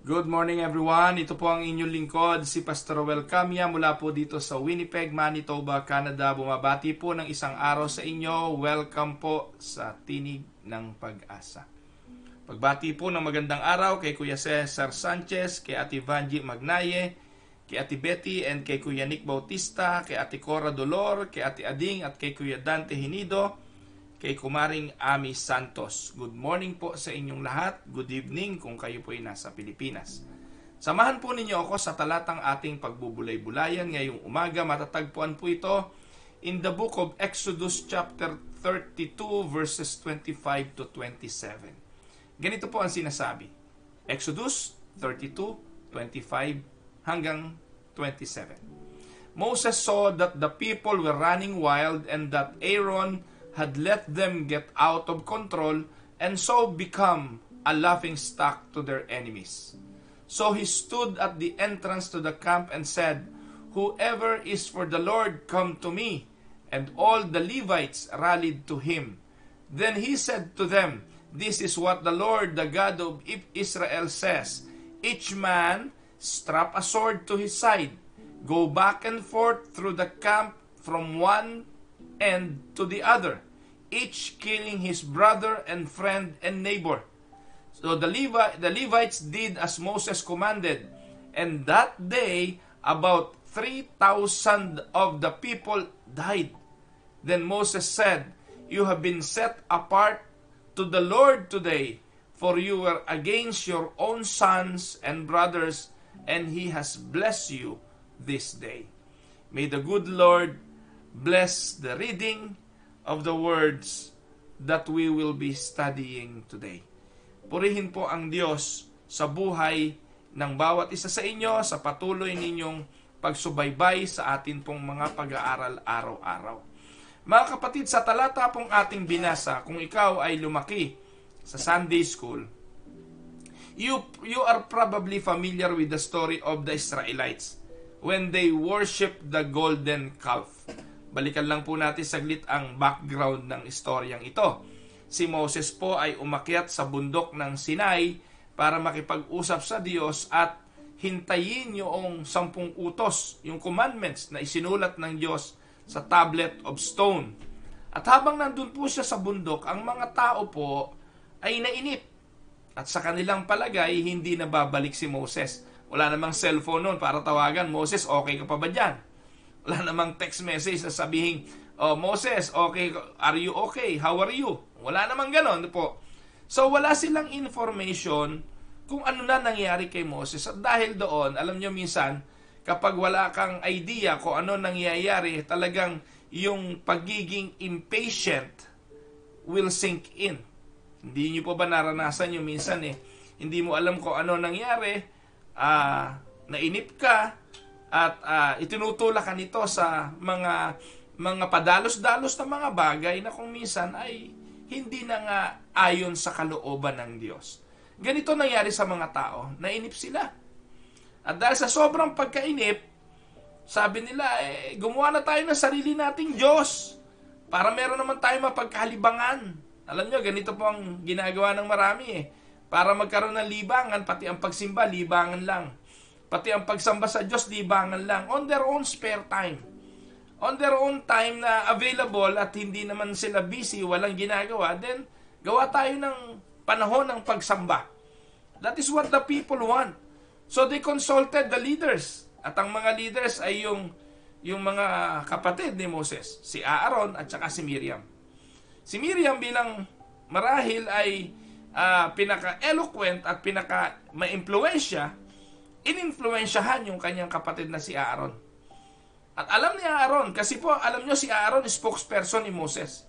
Good morning everyone. Ito po ang inyong lingkod, si Pastor Roel Camia mula po dito sa Winnipeg, Manitoba, Canada. Bumabati po ng isang araw sa inyo. Welcome po sa Tinig ng Pag-asa. Pagbati po ng magandang araw kay Kuya Cesar Sanchez, kay Ate Vanji Magnaye, kay Ate Betty and kay Kuya Nick Bautista, kay Ate Cora Dolor, kay Ate Ading at kay Kuya Dante Hinido, kay Kumaring Ami Santos. Good morning po sa inyong lahat. Good evening kung kayo po ay nasa Pilipinas. Samahan po ninyo ako sa talatang ating pagbubulay-bulayan ngayong umaga. Matatagpuan po ito in the book of Exodus chapter 32 verses 25 to 27. Ganito po ang sinasabi. Exodus 32:25 hanggang 27. Moses saw that the people were running wild and that Aaron had let them get out of control and so become a laughing stock to their enemies. So he stood at the entrance to the camp and said, "Whoever is for the Lord, come to me." And all the Levites rallied to him. Then he said to them, "This is what the Lord, the God of Israel says, each man strap a sword to his side, go back and forth through the camp from one and to the other, each killing his brother and friend and neighbor." So the Levites did as Moses commanded, and that day about 3,000 of the people died. Then Moses said, "You have been set apart to the Lord today, for you were against your own sons and brothers, and he has blessed you this day." May the good Lord bless the reading of the words that we will be studying today. Purihin po ang Diyos sa buhay ng bawat isa sa inyo sa patuloy ninyong pagsubaybay sa atin pong mga pag-aaral araw-araw. Mga kapatid, sa talata pong ating binasa, kung ikaw ay lumaki sa Sunday School, you are probably familiar with the story of the Israelites when they worshiped the golden calf. Balikan lang po natin saglit ang background ng istoryang ito. Si Moses po ay umakyat sa bundok ng Sinai para makipag-usap sa Diyos at hintayin yung 10 utos, yung commandments na isinulat ng Diyos sa tablet of stone. At habang nandun po siya sa bundok, ang mga tao po ay nainip. At sa kanilang palagay, hindi na babalik si Moses. Wala namang cellphone noon para tawagan, "Moses, okay ka pa ba dyan?" Wala namang text message na sabihin, "Oh, Moses, okay, are you okay? How are you?" Wala namang ganon po. So, wala silang information kung ano na nangyari kay Moses. At dahil doon, alam nyo minsan, kapag wala kang idea kung ano nangyayari, talagang yung pagiging impatient will sink in. Hindi nyo pa ba naranasan yung minsan hindi mo alam kung ano nangyari, nainip ka, at itinutulak ka nito sa mga padalos-dalos na mga bagay na kung minsan ay hindi na nga ayon sa kalooban ng Diyos. Ganito nangyari sa mga tao, nainip sila. At dahil sa sobrang pagkainip, sabi nila, gumawa na tayo ng sarili nating Diyos para meron naman tayo mapagkalibangan. Alam nyo, ganito po ang ginagawa ng marami Para magkaroon ng libangan, pati ang pagsimba, libangan lang. Pati ang pagsamba sa Diyos, libangan lang. On their own spare time. On their own time na available at hindi naman sila busy, walang ginagawa, then gawa tayo ng panahon ng pagsamba. That is what the people want. So they consulted the leaders. At ang mga leaders ay yung mga kapatid ni Moses, si Aaron at saka si Miriam. Si Miriam bilang marahil ay pinaka-eloquent at pinaka-ma-impluensya, ininfluensyahan yung kanyang kapatid na si Aaron. At alam ni Aaron, kasi po alam nyo si Aaron spokesperson ni Moses.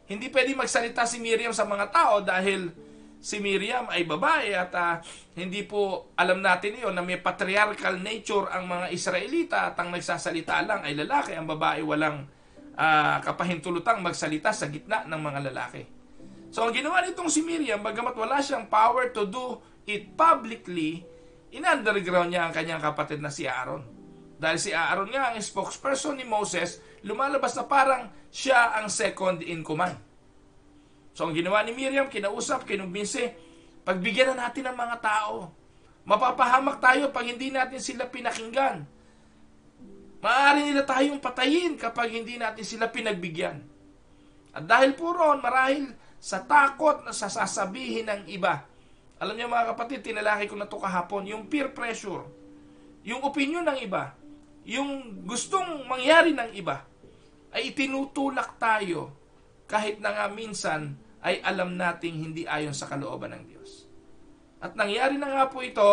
Hindi pwede magsalita si Miriam sa mga tao dahil si Miriam ay babae at hindi po alam natin yun na may patriarchal nature ang mga Israelita at ang nagsasalita lang ay lalaki, ang babae walang kapahintulutang magsalita sa gitna ng mga lalaki. So ang ginawa nitong si Miriam, bagamat wala siyang power to do it publicly, in-underground niya ang kanyang kapatid na si Aaron. Dahil si Aaron nga ang spokesperson ni Moses, lumalabas na parang siya ang second in command. So ang ginawa ni Miriam, kinausap, kinumbinsi, pagbigyan na natin ng mga tao. Mapapahamak tayo pag hindi natin sila pinakinggan. Maaari nila tayong patayin kapag hindi natin sila pinagbigyan. At dahil po roon, marahil sa takot na sasabihin ng iba. Alam niyo mga kapatid, tinalaki ko na ito kahapon, yung peer pressure, yung opinion ng iba, yung gustong mangyari ng iba, ay itinutulak tayo kahit na nga minsan ay alam nating hindi ayon sa kalooban ng Diyos. At nangyari na nga po ito,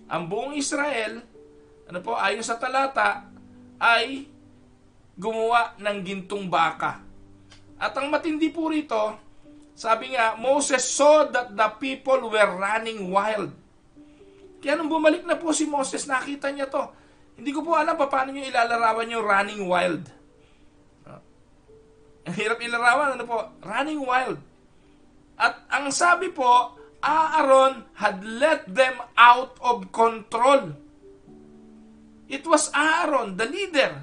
ang buong Israel, ayon sa talata, ay gumawa ng gintong baka. At ang matindi po rito, sabi nga, Moses saw that the people were running wild. Kaya nung bumalik na po si Moses, nakita niya to. Hindi ko po alam paano nyo ilalarawan yung running wild. Ang hirap ilarawan, running wild. At ang sabi po, Aaron had let them out of control. It was Aaron, the leader,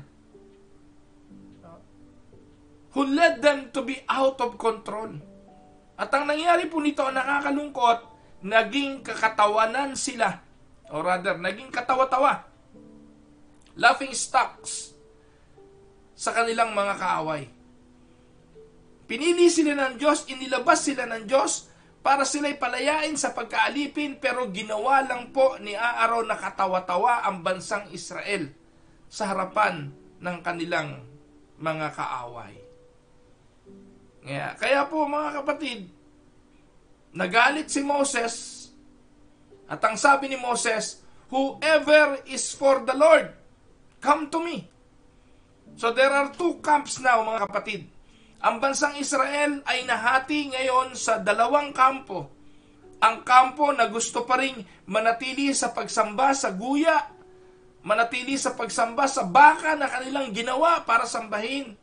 who led them to be out of control. At ang nangyari po nito, nakakalungkot, naging kakatawanan sila. Or rather, naging katawa-tawa. Laughing stocks sa kanilang mga kaaway. Pinili sila ng Diyos, inilabas sila ng Diyos para sila'y palayain sa pagkaalipin, pero ginawa lang po ni Aaron na katawa-tawa ang bansang Israel sa harapan ng kanilang mga kaaway. Kaya po mga kapatid, nagalit si Moses at ang sabi ni Moses, whoever is for the Lord, come to me. So there are two camps now mga kapatid. Ang bansang Israel ay nahati ngayon sa dalawang kampo. Ang kampo na gusto pa rin manatili sa pagsamba sa guya, manatili sa pagsamba sa baka na kanilang ginawa para sambahin.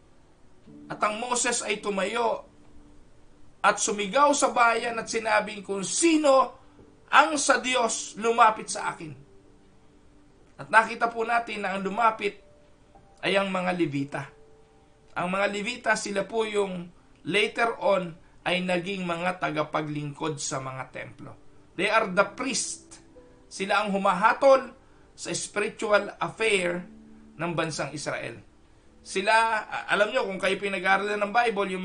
At ang Moses ay tumayo at sumigaw sa bayan at sinabing, kung sino ang sa Diyos, lumapit sa akin. At nakita po natin na ang lumapit ay ang mga Levita. Ang mga Levita, sila po yung later on ay naging mga tagapaglingkod sa mga templo. They are the priest. Sila ang humahatol sa spiritual affair ng bansang Israel. Sila, alam nyo, kung kayo pinag-aaralan ng Bible, yung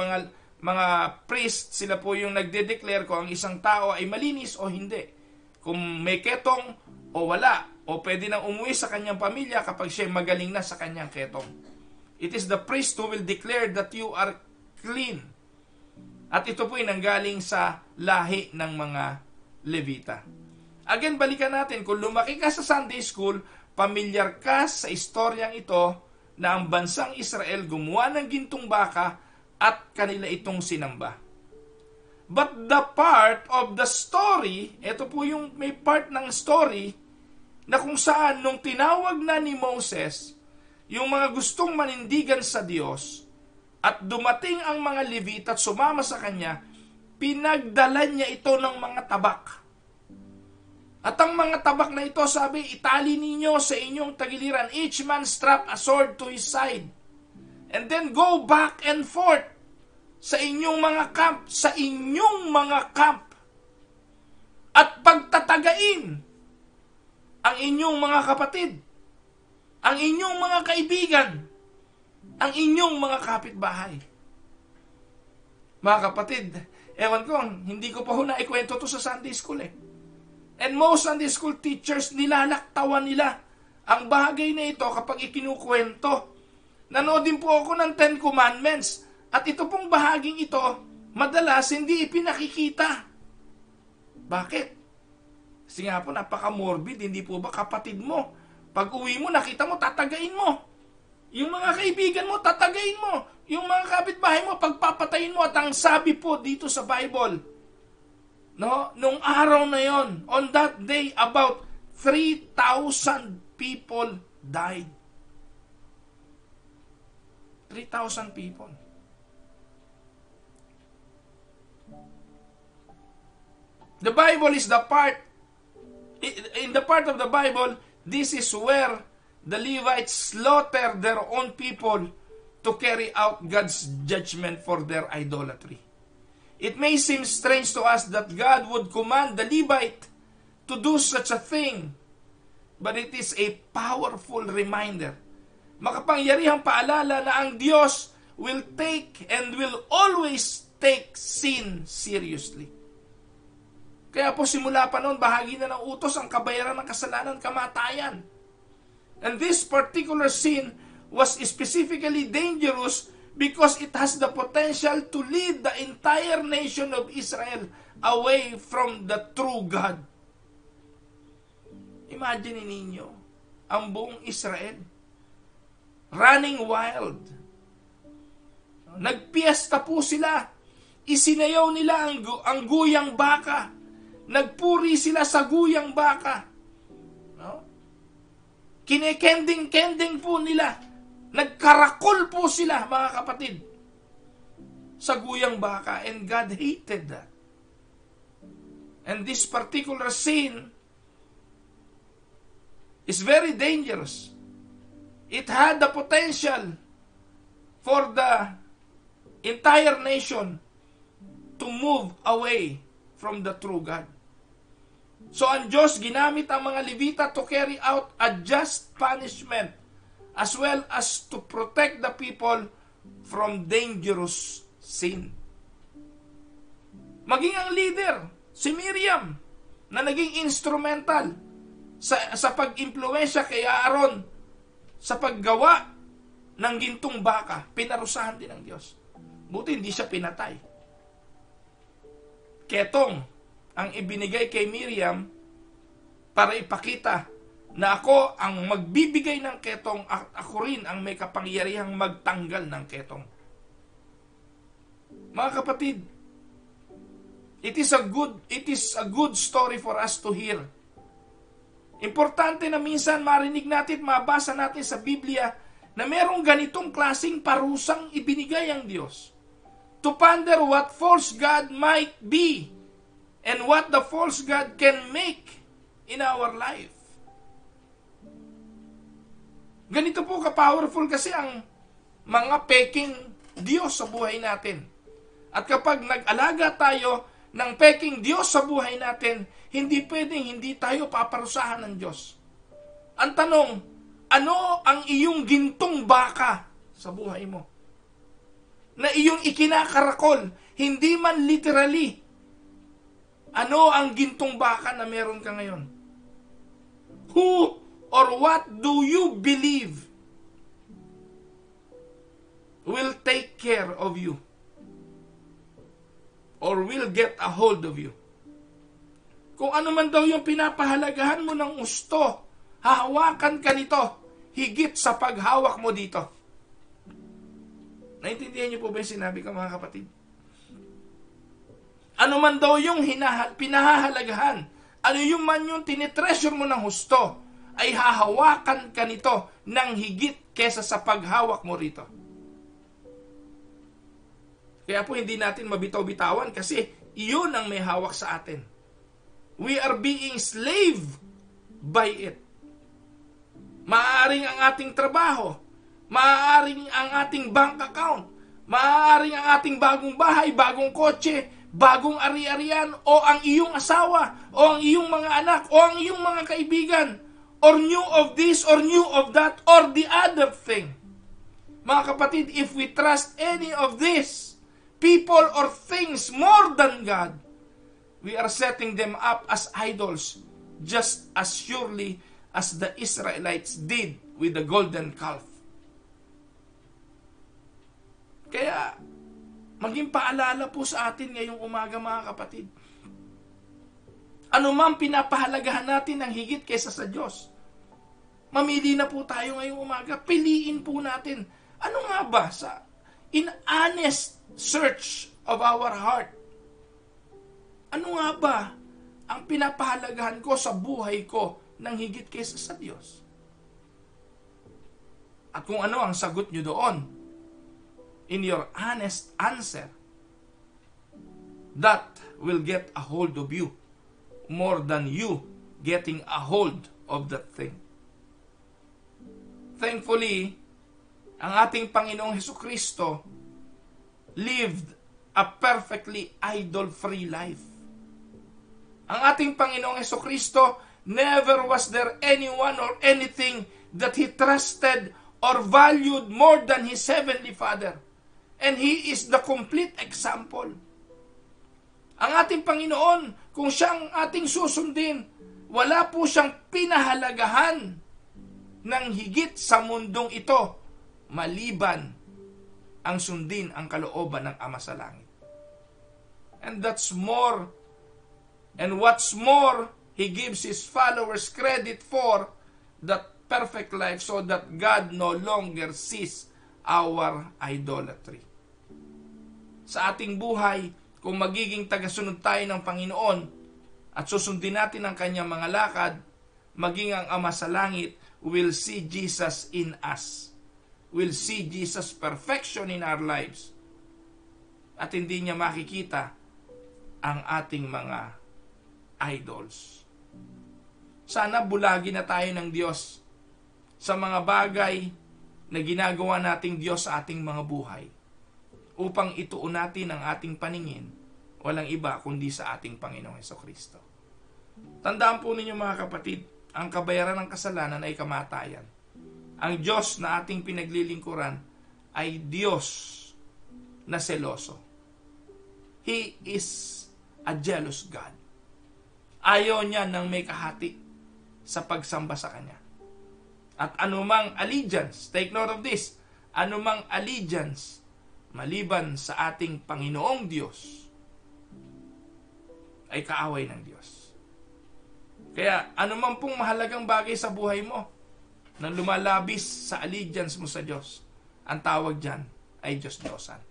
mga priest, sila po yung nagde-declare kung ang isang tao ay malinis o hindi. Kung may ketong o wala, o pwede nang umuwi sa kanyang pamilya kapag siya magaling na sa kanyang ketong. It is the priest who will declare that you are clean. At ito po ay nanggaling sa lahi ng mga Levita. Again, balikan natin, kung lumaki ka sa Sunday School, pamilyar ka sa istoryang ito na ang bansang Israel gumawa ng gintong baka at kanila itong sinamba. But the part of the story, ito po yung may part ng story na kung saan nung tinawag na ni Moses yung mga gustong manindigan sa Diyos at dumating ang mga Levita at sumama sa kanya, pinagdala niya ito ng mga tabak. At ang mga tabak na ito, sabi, itali ninyo sa inyong tagiliran, each man strap a sword to his side, and then go back and forth sa inyong mga camp, at pagtatagain ang inyong mga kapatid, ang inyong mga kaibigan, ang inyong mga kapitbahay. Mga kapatid, ewan ko, hindi ko pa naikwento to sa Sunday School And most Sunday School teachers, nilalaktawan nila ang bagay na ito kapag ikinukwento. Nanood din po ako ng 10 Commandments. At ito pong bahaging ito, madalas hindi ipinakikita. Bakit? Kasi nga po, napaka-morbid, hindi po ba kapatid mo? Pag uwi mo, nakita mo, tatagain mo. Yung mga kaibigan mo, tatagain mo. Yung mga kapitbahay mo, pagpapatayin mo. At ang sabi po dito sa Bible, nung araw na yon, on that day, about 3,000 people died. 3,000 people. The Bible is the part, in the part of the Bible, this is where the Levites slaughter their own people to carry out God's judgment for their idolatry. It may seem strange to us that God would command the Levite to do such a thing, but it is a powerful reminder. Makapangyarihang paalala na ang Diyos will take and will always take sin seriously. Kaya po simula pa noon, bahagi na ng utos ang kabayaran ng kasalanan, kamatayan. And this particular sin was specifically dangerous because it has the potential to lead the entire nation of Israel away from the true God. Imagine ninyo, ang buong Israel, running wild. Nagpiesta po sila. Isinayaw nila ang guyang baka. Nagpuri sila sa guyang baka. No? Kinekending-kending po nila. Nagkarakol po sila, mga kapatid, sa guyang baka. And God hated that. And this particular sin is very dangerous. It had the potential for the entire nation to move away from the true God. So ang Diyos ginamit ang mga Levita to carry out a just punishment as well as to protect the people from dangerous sin. Maging ang leader, si Miriam, na naging instrumental sa pag-impluwensya kay Aaron sa paggawa ng gintong baka, pinarusahan din ng Diyos. Buti hindi siya pinatay. Ketong ang ibinigay kay Miriam para ipakita na ako ang magbibigay ng ketong at ako rin ang may kapangyarihang magtanggal ng ketong. Mga kapatid, it is a good story for us to hear. Importante na minsan marinig natin, mabasa natin sa Biblia na merong ganitong klaseng parusang ibinigay ang Diyos to ponder what false God might be and what the false God can make in our life. Ganito po ka-powerful kasi ang mga peking Diyos sa buhay natin. At kapag nag-alaga tayo ng peking Diyos sa buhay natin, hindi pwedeng hindi tayo paparusahan ng Diyos. Ang tanong, ano ang iyong gintong baka sa buhay mo? Na iyong ikinakarakol, hindi man literally. Ano ang gintong baka na meron ka ngayon? Who or what do you believe will take care of you? Or will get a hold of you? Kung ano man daw yung pinapahalagahan mo ng gusto, hahawakan ka nito higit sa paghawak mo dito. Naintindihan niyo po ba yung sinabi ko, mga kapatid? Ano man daw yung pinahahalagahan, ano yung man yung tinitreasure mo ng husto, ay hahawakan ka nito ng higit kesa sa paghawak mo rito. Kaya po hindi natin mabitaw-bitawan kasi iyon ang may hawak sa atin. We are being slave by it. Maaaring ang ating trabaho, maaaring ang ating bank account, maaaring ang ating bagong bahay, bagong kotse, bagong ari-arian, o ang iyong asawa, o ang iyong mga anak, o ang iyong mga kaibigan, or new of this, or new of that, or the other thing. Mga kapatid, if we trust any of this, people or things more than God, we are setting them up as idols, just as surely as the Israelites did with the golden calf. Kaya, maging paalala po sa atin ngayong umaga, mga kapatid. Ano man pinapahalagahan natin ng higit kaysa sa Diyos. Mamili na po tayo ngayong umaga. Piliin po natin. Ano nga ba in honest search of our heart? Ano nga ba ang pinapahalagahan ko sa buhay ko ng higit kaysa sa Diyos? At kung ano ang sagot nyo doon, in your honest answer, that will get a hold of you more than you getting a hold of that thing. Thankfully, ang ating Panginoong Hesukristo lived a perfectly idol-free life. Ang ating Panginoong Hesukristo, never was there anyone or anything that He trusted or valued more than His Heavenly Father. And He is the complete example. Ang ating Panginoon, kung Siya ang ating susundin, wala po Siyang pinahalagahan ng higit sa mundong ito, maliban ang sundin ang kalooban ng Ama sa Langit. And that's more. And what's more, He gives His followers credit for that perfect life so that God no longer sees our idolatry. Sa ating buhay, kung magiging tagasunod tayo ng Panginoon at susundin natin ang Kanyang mga lakad, maging ang Ama sa Langit will see Jesus in us. Will see Jesus' perfection in our lives. At hindi Niya makikita ang ating mga idols. Sana bulagi na tayo ng Diyos sa mga bagay na ginagawa nating Diyos sa ating mga buhay upang ituon natin ang ating paningin walang iba kundi sa ating Panginoong Hesukristo. Tandaan po ninyo mga kapatid, ang kabayaran ng kasalanan ay kamatayan. Ang Diyos na ating pinaglilingkuran ay Diyos na seloso. He is a jealous God. Ayaw Niya ng may kahati sa pagsamba sa Kanya. At anumang allegiance, take note of this, anumang allegiance maliban sa ating Panginoong Diyos ay kaaway ng Diyos. Kaya anumang pong mahalagang bagay sa buhay mo na lumalabis sa allegiance mo sa Diyos, ang tawag dyan ay Diyos-Diyosan.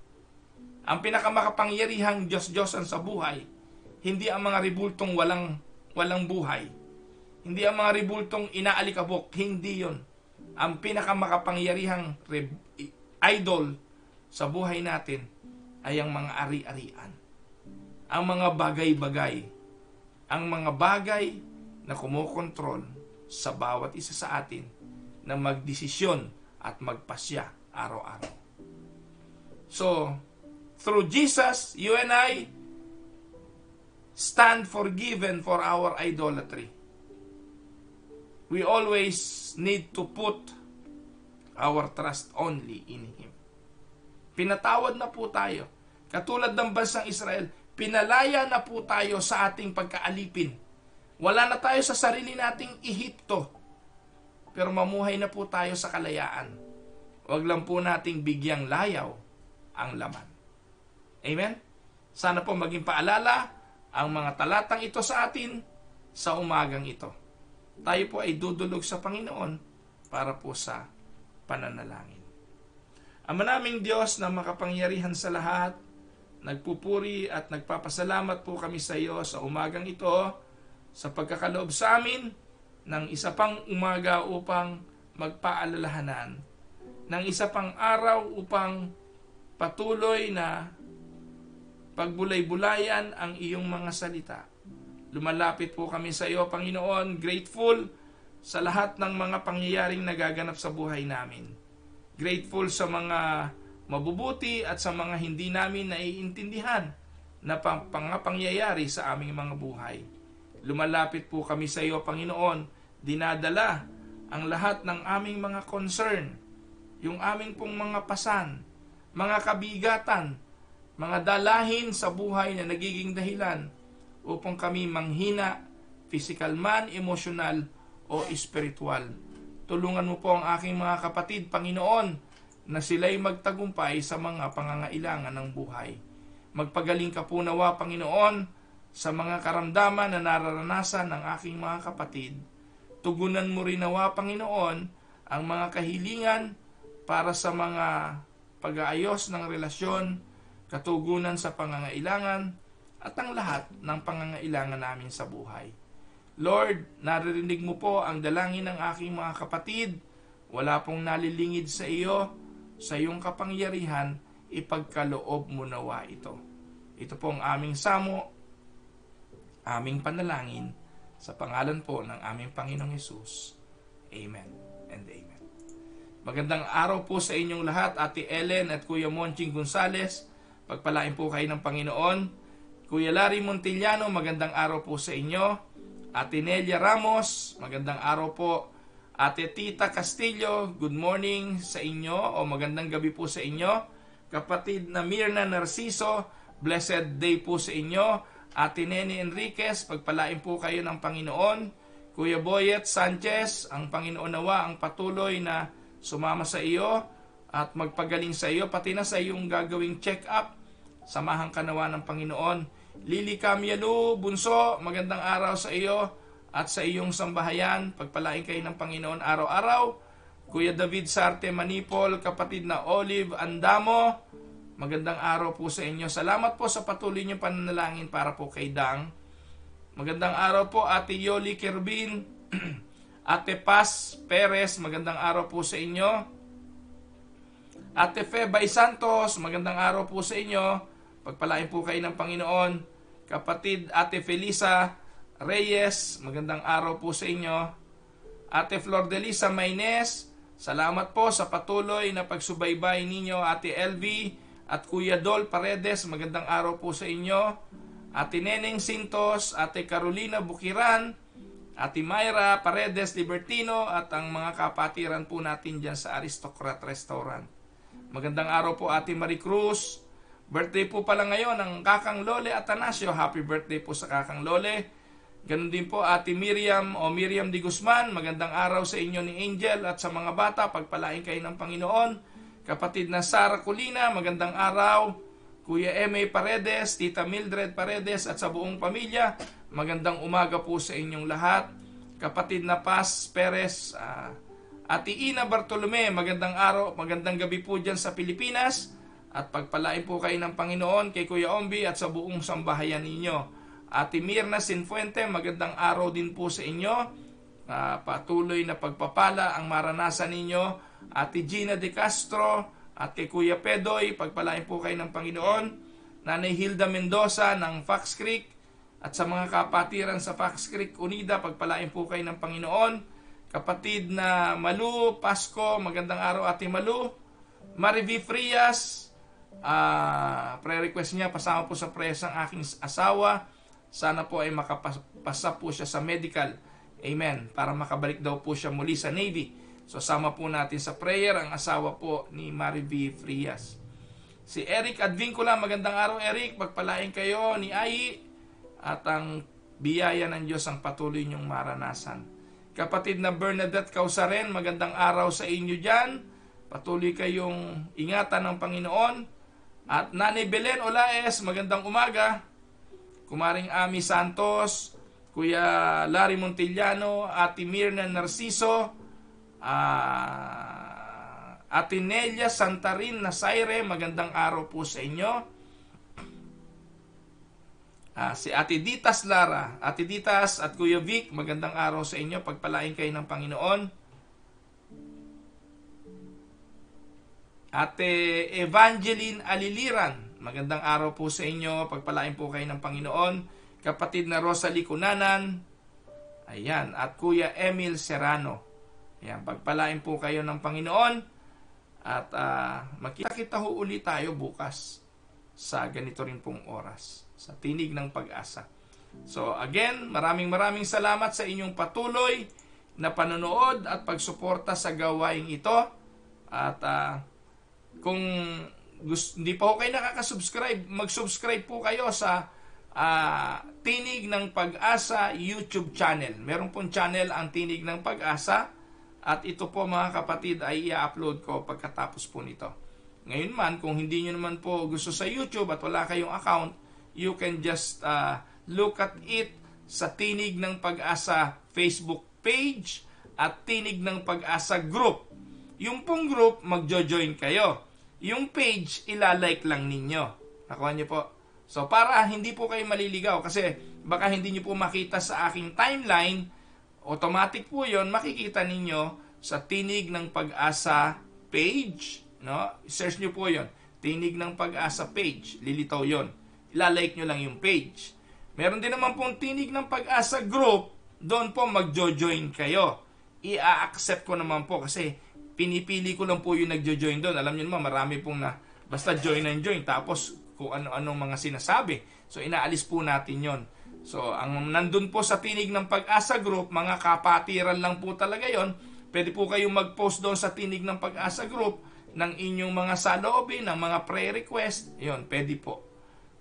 Ang pinakamakapangyarihang Diyos-Diyosan sa buhay, hindi ang mga ribultong walang buhay. Hindi ang mga ribultong inaalikabok. Hindi yon. Ang pinakamakapangyarihang idol sa buhay natin ay ang mga ari-arian. Ang mga bagay-bagay. Ang mga bagay na kumokontrol sa bawat isa sa atin na magdesisyon at magpasya araw-araw. So, through Jesus, you and I stand forgiven for our idolatry. We always need to put our trust only in Him. Pinatawad na po tayo. Katulad ng bansang Israel, pinalaya na po tayo sa ating pagkaalipin. Wala na tayo sa sarili nating Ehipto. Pero mamuhay na po tayo sa kalayaan. Huwag lang po nating bigyang layaw ang laman. Amen? Sana po maging paalala ang mga talatang ito sa atin sa umagang ito. Tayo po ay dudulog sa Panginoon para po sa pananalangin. Ama naming Diyos na makapangyarihan sa lahat, nagpupuri at nagpapasalamat po kami sa iyo sa umagang ito sa pagkakaloob sa amin ng isa pang umaga upang magpaalalahanan, ng isa pang araw upang patuloy na pagbulay-bulayan ang iyong mga salita. Lumalapit po kami sa iyo, Panginoon, grateful sa lahat ng mga pangyayaring nagaganap sa buhay namin. Grateful sa mga mabubuti at sa mga hindi namin naiintindihan na pangyayari sa aming mga buhay. Lumalapit po kami sa iyo, Panginoon, dinadala ang lahat ng aming mga concern, yung aming pong mga pasan, mga kabigatan, mga dalahin sa buhay na nagiging dahilan upang kami manghina, physical man, emotional o spiritual. Tulungan mo po ang aking mga kapatid, Panginoon, na sila'y magtagumpay sa mga pangangailangan ng buhay. Magpagaling ka po nawa, Panginoon, sa mga karamdaman na nararanasan ng aking mga kapatid. Tugunan mo rin nawa, Panginoon, ang mga kahilingan para sa mga pag-aayos ng relasyon, katugunan sa pangangailangan, at ang lahat ng pangangailangan namin sa buhay. Lord, naririnig mo po ang dalangin ng aking mga kapatid. Wala pong nalilingid sa iyo, sa iyong kapangyarihan, ipagkaloob mo nawa ito. Ito po ang aming samo, aming panalangin, sa pangalan po ng aming Panginoong Hesus. Amen and amen. Magandang araw po sa inyong lahat, Ate Ellen at Kuya Monching Gonzales. Pagpalain po kayo ng Panginoon. Kuya Larry Montillano, magandang araw po sa inyo. Ate Nelia Ramos, magandang araw po. Ate Tita Castillo, good morning sa inyo o magandang gabi po sa inyo. Kapatid na Mirna Narciso, blessed day po sa inyo. Ate Nene Enriquez, pagpalain po kayo ng Panginoon. Kuya Boyet Sanchez, ang Panginoon nawa ang patuloy na sumama sa iyo at magpagaling sa iyo, pati na sa iyong gagawing check-up. Samahan ka nawa ng Panginoon. Lily Camialu, Bunso, magandang araw sa iyo at sa iyong sambahayan. Pagpalain kayo ng Panginoon araw-araw. Kuya David Sarte Manipol, kapatid na Olive Andamo, magandang araw po sa inyo. Salamat po sa patuloy niyong pananalangin para po kay Dang. Magandang araw po Ate Yoli Kerbin, Ate Paz Perez, magandang araw po sa inyo. Ate Febay Santos, magandang araw po sa inyo. Pagpalain po kayo ng Panginoon. Kapatid Ate Felisa Reyes, magandang araw po sa inyo. Ate Flor de Lisa Maynes, salamat po sa patuloy na pagsubaybay ninyo. Ate LV at Kuya Dol Paredes, magandang araw po sa inyo. Ate Neneng Sintos, Ate Carolina Bukiran, Ate Myra Paredes Libertino at ang mga kapatiran po natin dyan sa Aristocrat Restaurant. Magandang araw po Ate Marie Cruz. Birthday po pala ngayon ng Kakang Lole Atanasio. Happy birthday po sa Kakang Lole. Ganun din po Ate Miriam o Miriam Di Guzman. Magandang araw sa inyo ni Angel at sa mga bata. Pagpalain kayo ng Panginoon. Kapatid na Sara Colina, magandang araw. Kuya M.A. Paredes, Tita Mildred Paredes at sa buong pamilya, magandang umaga po sa inyong lahat. Kapatid na Paz Perez, Ate Ina Bartolome, magandang araw, magandang gabi po dyan sa Pilipinas. At pagpalain po kayo ng Panginoon kay Kuya Ombi at sa buong sambahayan ninyo. Ate Mirna Sinfuente, magandang araw din po sa inyo. Patuloy na pagpapala ang maranasan ninyo. Ate Gina De Castro at kay Kuya Pedoy, pagpalain po kayo ng Panginoon. Nanay Hilda Mendoza ng Fox Creek at sa mga kapatiran sa Fox Creek Unida, pagpalain po kayo ng Panginoon. Kapatid na Malu Pasko, magandang araw Ate Malu. Marivi Frias, prayer request niya, pasama po sa prayers ng aking asawa. Sana po ay makapasa po siya sa medical. Amen. Para makabalik daw po siya muli sa Navy. So sama po natin sa prayer ang asawa po ni Marivi Frias. Si Eric Advincula, magandang araw Eric. Pagpalain kayo ni Ai at ang biyaya ng Diyos ang patuloy niyong maranasan. Kapatid na Bernadette Causaren, magandang araw sa inyo dyan. Patuloy kayong ingatan ng Panginoon. At Nanay Belen Olaes, magandang umaga. Kumaring Ami Santos, Kuya Larry Montillano, Ate Mirna Narciso, Ate Nelia Santarin Nasaire, magandang araw po sa inyo. Si Ate Ditas Lara, Ate Ditas at Kuya Vic, magandang araw sa inyo. Pagpalain kayo ng Panginoon. Ate Evangeline Aliliran, magandang araw po sa inyo. Pagpalain po kayo ng Panginoon. Kapatid na Rosalie Cunanan, ayan, at Kuya Emil Serrano. Ayan, pagpalain po kayo ng Panginoon. At makita-kita ho ulit tayo bukas sa ganito rin pong oras, sa Tinig ng Pag-asa. So again, maraming salamat sa inyong patuloy na panonood at pagsuporta sa gawain ito. At kung hindi pa ho kayo nakaka-subscribe, mag-subscribe po kayo sa Tinig ng Pag-asa YouTube channel. Meron pong channel ang Tinig ng Pag-asa at ito po mga kapatid ay i-upload ko pagkatapos po nito. Ngayon man, kung hindi nyo naman po gusto sa YouTube at wala kayong account, you can just look at it sa Tinig ng Pag-asa Facebook page at Tinig ng Pag-asa group. Yung pong group, magjo-join kayo. Yung page, ilalike lang ninyo. Nakuha nyo po. So, para hindi po kayo maliligaw kasi baka hindi nyo po makita sa aking timeline, automatic po yon, makikita ninyo sa Tinig ng Pag-asa page. No? Search nyo po yon, Tinig ng Pag-asa page. Lilitaw yon. Ilalike nyo lang yung page. Meron din naman pong Tinig ng Pag-asa group. Doon po magjo-join kayo. I-accept ko naman po kasi pinipili ko lang po yung nagjo-join doon. Alam niyo naman, marami pong basta join and join. Tapos kung ano-anong mga sinasabi. So inaalis po natin yon. So ang nandun po sa Tinig ng Pag-asa Group, mga kapatiran lang po talaga yon. Pwede po kayong mag-post doon sa Tinig ng Pag-asa Group ng inyong mga saloobin, ng mga prayer request. Yon, pwede po.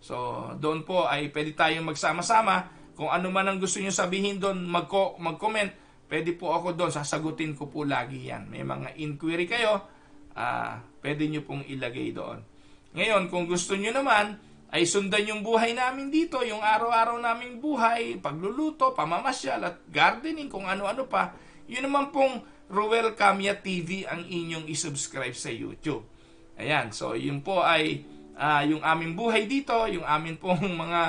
So doon po ay pwede tayong magsama-sama. Kung ano man ang gusto nyo sabihin doon, mag-comment. Pwede po ako doon, sasagutin ko po lagi yan. May mga inquiry kayo, pwede nyo pong ilagay doon. Ngayon, kung gusto nyo naman, ay sundan yung buhay namin dito, yung araw-araw naming buhay, pagluluto, pamamasyal at gardening, kung ano-ano pa, yun naman pong Ruel Camia TV ang inyong isubscribe sa YouTube. Ayan, so yun po ay yung aming buhay dito, yung amin pong mga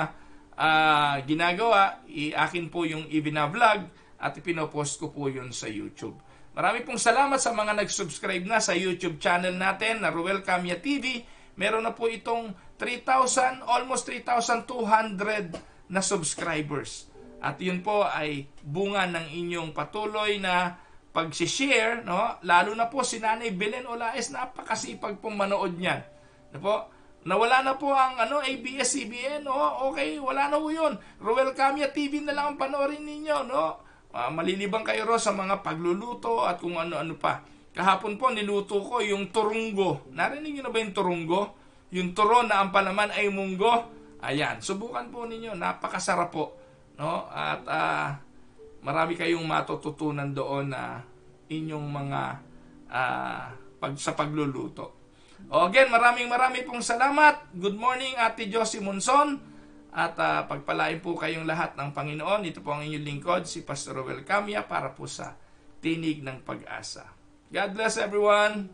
ginagawa, akin po yung ibina-vlog at ipinopost ko po yun sa YouTube. Marami pong salamat sa mga nag-subscribe na sa YouTube channel natin na Ruel Camia TV. Meron na po itong 3,000, almost 3,200 na subscribers. At yun po ay bunga ng inyong patuloy na pag-share, no? Lalo na po si Nanay Belen Olaes, napakasipag pong manood niyan. No po? Nawala na po ang ABS-CBN, no? Okay, wala na po yun. Ruel Camia TV na lang ang panoorin ninyo, no? Malilibang kayo ro sa mga pagluluto at kung ano-ano pa. Kahapon po niluto ko yung turunggo. Narinig niyo na ba yung turunggo? Yung turon na ang palaman ay munggo. Ayan, subukan po ninyo, napakasarap po, no? At marami kayong matututunan doon na inyong mga sa pagluluto. O again, maraming pong salamat. Good morning, Ate Josie Monson. At pagpalain po kayong lahat ng Panginoon. Ito po ang inyong lingkod, si Pastor Ruel Camia, para po sa Tinig ng Pag-asa. God bless everyone.